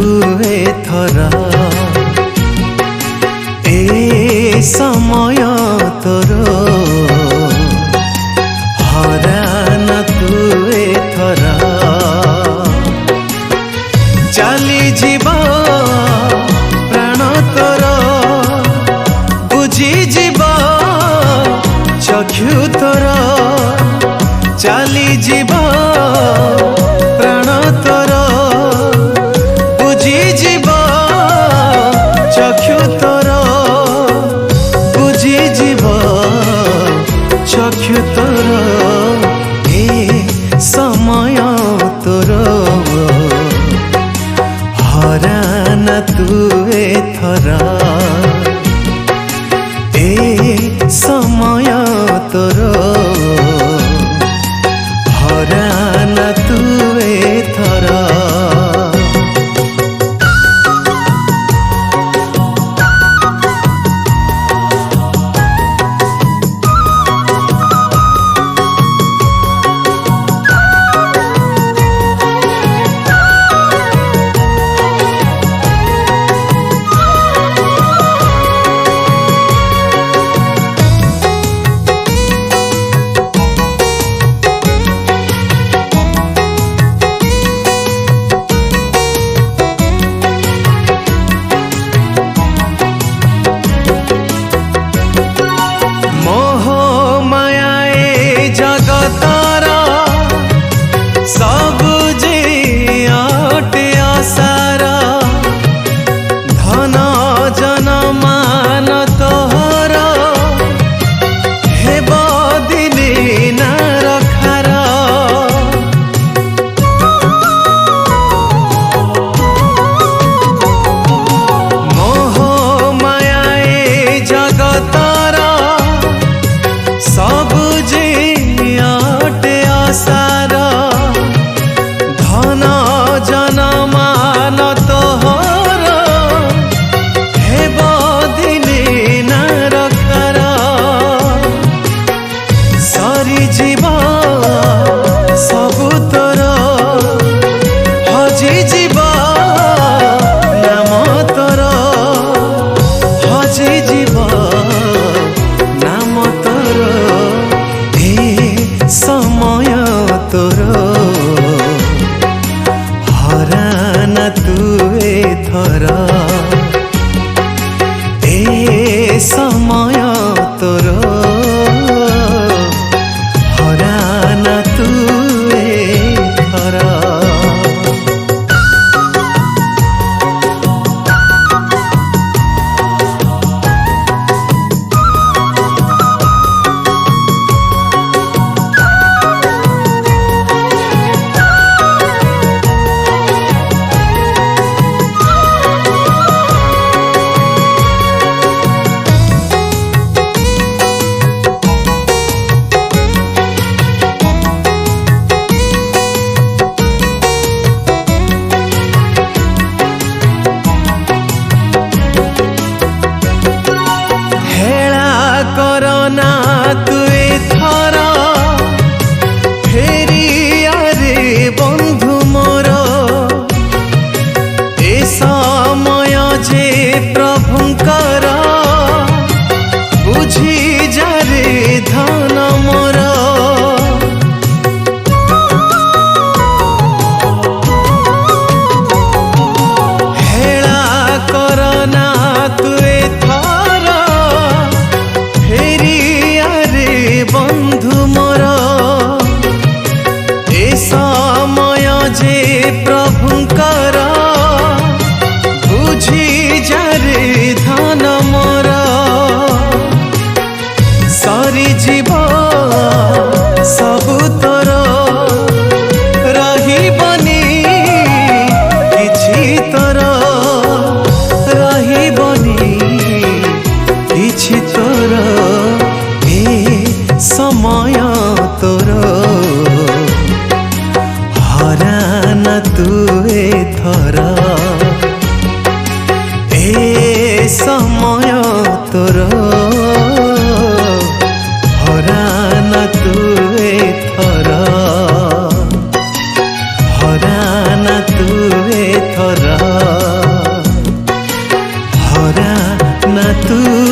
एथर ए समय तोर हराना तू एथर चली जीवा प्राण तोर बुझी जीवा चक्षु तोर चली जीवा प्राण तोर बुझी जीवा चक्षु तोर बुझी जीवा चक्षु तोर ए समय तोर हराना तू एथर ए समय तोर हराना तू एथर हराना तू एथर ए समय तोर हराना तू एथर करना तू एथर फेरिया रे बंधु मोर ए समय जे प्रभुंकर बुझी जा रे धन मोर हेला करना तू एथर बंधु मोर ए समय जे प्रभुंकर बुझी जा रे धन मोर सरी जीव सबु तोर रहिबनी किछि तोर रहिबनी किछि तोर समय तोर हराना तू एथर ए समय तोर हराना तू एथर हराना तू एथर। तू